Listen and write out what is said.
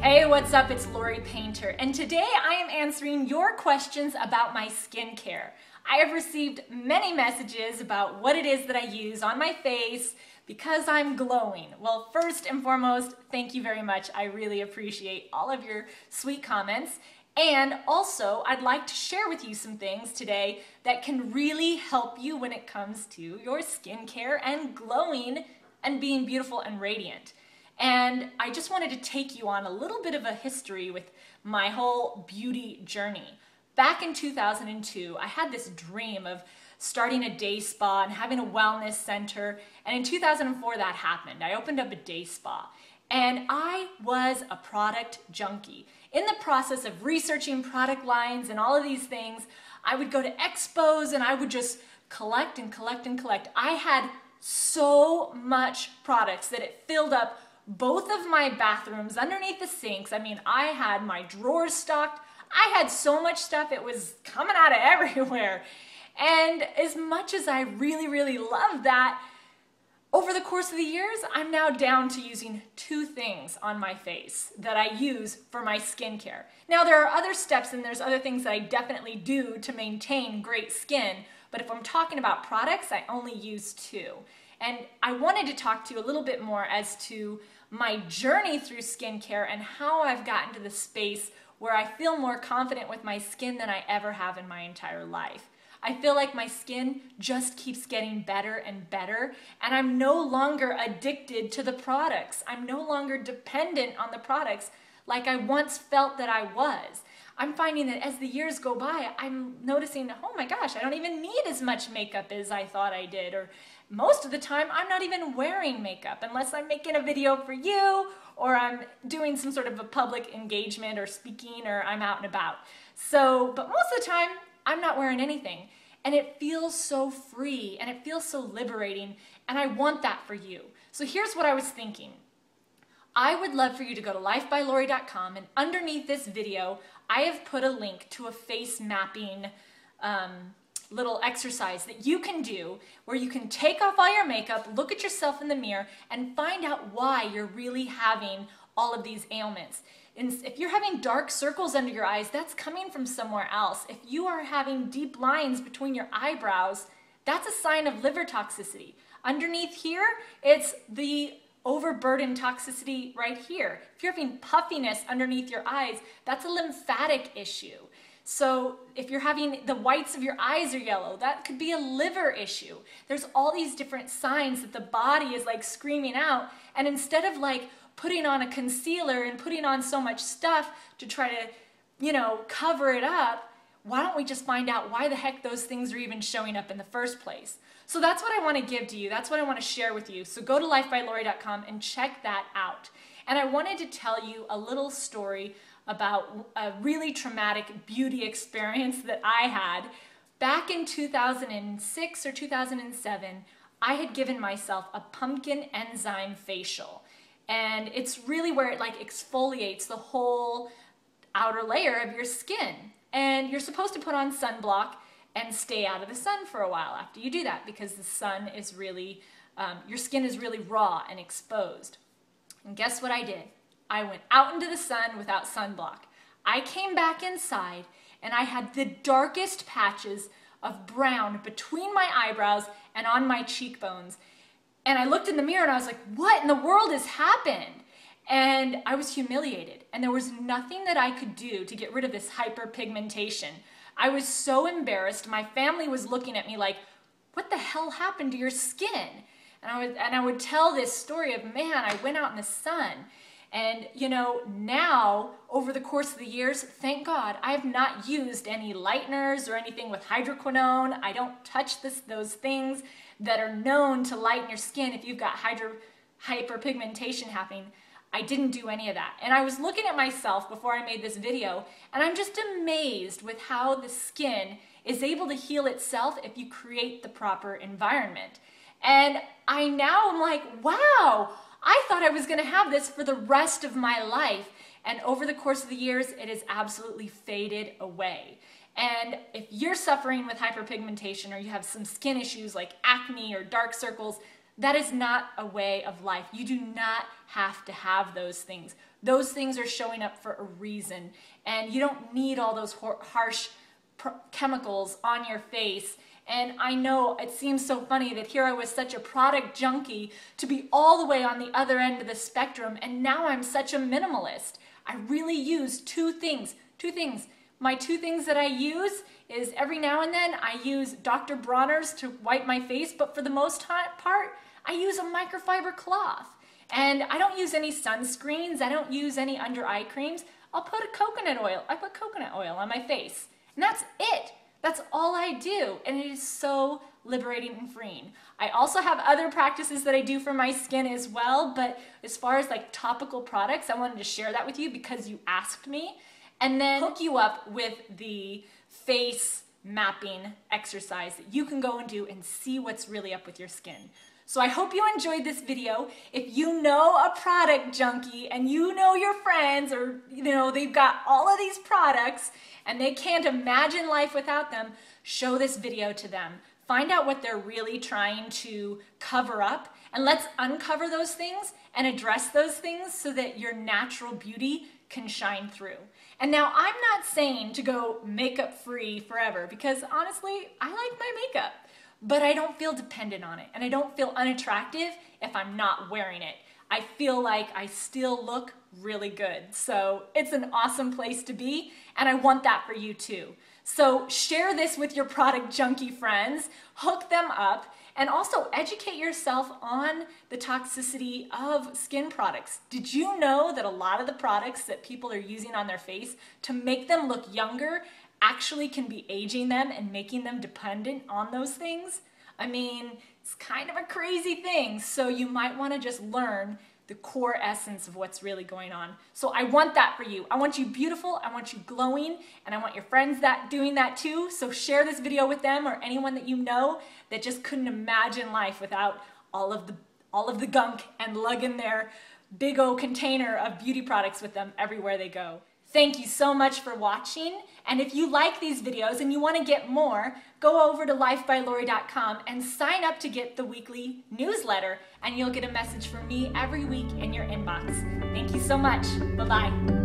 Hey, what's up? It's Lori Painter, and today I am answering your questions about my skincare. I have received many messages about what it is that I use on my face because I'm glowing. Well, first and foremost, thank you very much. I really appreciate all of your sweet comments. And also, I'd like to share with you some things today that can really help you when it comes to your skincare and glowing and being beautiful and radiant. And I just wanted to take you on a little bit of a history with my whole beauty journey. Back in 2002, I had this dream of starting a day spa and having a wellness center. And in 2004, that happened. I opened up a day spa. And I was a product junkie. In the process of researching product lines and all of these things, I would go to expos and I would just collect and collect and collect. I had so much products that it filled up both of my bathrooms underneath the sinks. I mean, I had my drawers stocked. I had so much stuff, it was coming out of everywhere. And as much as I really loved that, over the course of the years, I'm now down to using 2 things on my face that I use for my skincare. Now, there are other steps and there's other things that I definitely do to maintain great skin, but if I'm talking about products, I only use 2. And I wanted to talk to you a little bit more as to my journey through skincare and how I've gotten to the space where I feel more confident with my skin than I ever have in my entire life. I feel like my skin just keeps getting better and better, and I'm no longer addicted to the products. I'm no longer dependent on the products like I once felt that I was. I'm finding that as the years go by, I'm noticing, oh my gosh, I don't even need as much makeup as I thought I did, or most of the time, I'm not even wearing makeup unless I'm making a video for you or I'm doing some sort of a public engagement or speaking or I'm out and about. But most of the time, I'm not wearing anything. And it feels so free and it feels so liberating, and I want that for you. So here's what I was thinking. I would love for you to go to LifebyLori.com, and underneath this video, I have put a link to a face mapping little exercise that you can do where you can take off all your makeup, look at yourself in the mirror, and find out why you're really having all of these ailments. And if you're having dark circles under your eyes, that's coming from somewhere else. If you are having deep lines between your eyebrows, that's a sign of liver toxicity. Underneath here, it's the overburden toxicity right here. If you're having puffiness underneath your eyes, that's a lymphatic issue. So if you're having the whites of your eyes are yellow, that could be a liver issue. There's all these different signs that the body is like screaming out, and instead of like putting on a concealer and putting on so much stuff to try to, cover it up, why don't we just find out why the heck those things are even showing up in the first place? So that's what I want to give to you. That's what I want to share with you. So go to LifebyLori.com and check that out. And I wanted to tell you a little story about a really traumatic beauty experience that I had. Back in 2006 or 2007, I had given myself a pumpkin enzyme facial. And it's really where it like exfoliates the whole outer layer of your skin. And you're supposed to put on sunblock and stay out of the sun for a while after you do that, because the sun is really, your skin is really raw and exposed. And guess what I did? I went out into the sun without sunblock. I came back inside and I had the darkest patches of brown between my eyebrows and on my cheekbones. And I looked in the mirror and I was like, what in the world has happened? And I was humiliated, and there was nothing that I could do to get rid of this hyperpigmentation. I was so embarrassed. My family was looking at me like, what the hell happened to your skin? And I would tell this story of, man, I went out in the sun. And now, over the course of the years, thank God, I have not used any lighteners or anything with hydroquinone. I don't touch those things that are known to lighten your skin if you've got hyperpigmentation happening. I didn't do any of that. And I was looking at myself before I made this video, and I'm just amazed with how the skin is able to heal itself if you create the proper environment. And I now am like, wow, I thought I was gonna have this for the rest of my life. And over the course of the years, it has absolutely faded away. And if you're suffering with hyperpigmentation or you have some skin issues like acne or dark circles, That is not a way of life. You do not have to have those things. Those things are showing up for a reason, and you don't need all those harsh chemicals on your face. And I know it seems so funny that here I was such a product junkie to be all the way on the other end of the spectrum, and now I'm such a minimalist. I really use two things. My two things that I use is every now and then I use Dr. Bronner's to wipe my face, but for the most part, I use a microfiber cloth. And I don't use any sunscreens, I don't use any under eye creams. I'll put coconut oil on my face. And that's it. That's all I do, and it is so liberating and freeing. I also have other practices that I do for my skin as well, but as far as like topical products, I wanted to share that with you because you asked me, and then hook you up with the face mapping exercise that you can go and do and see what's really up with your skin. So I hope you enjoyed this video. If you know a product junkie and you know your friends, or they've got all of these products and they can't imagine life without them, show this video to them. Find out what they're really trying to cover up, and let's uncover those things and address those things so that your natural beauty can shine through. And now I'm not saying to go makeup free forever, because honestly, I like my makeup. But I don't feel dependent on it, and I don't feel unattractive if I'm not wearing it. I feel like I still look really good. So it's an awesome place to be, and I want that for you too. So share this with your product junkie friends, hook them up, and also educate yourself on the toxicity of skin products. Did you know that a lot of the products that people are using on their face to make them look younger actually can be aging them and making them dependent on those things? I mean, it's kind of a crazy thing, so you might want to just learn the core essence of what's really going on. So I want that for you. I want you beautiful, I want you glowing, and I want your friends doing that too. So share this video with them, or anyone that you know that just couldn't imagine life without all of the gunk and lugging their big old container of beauty products with them everywhere they go. Thank you so much for watching, and if you like these videos and you want to get more, go over to LifebyLori.com and sign up to get the weekly newsletter, and you'll get a message from me every week in your inbox. Thank you so much. Bye-bye.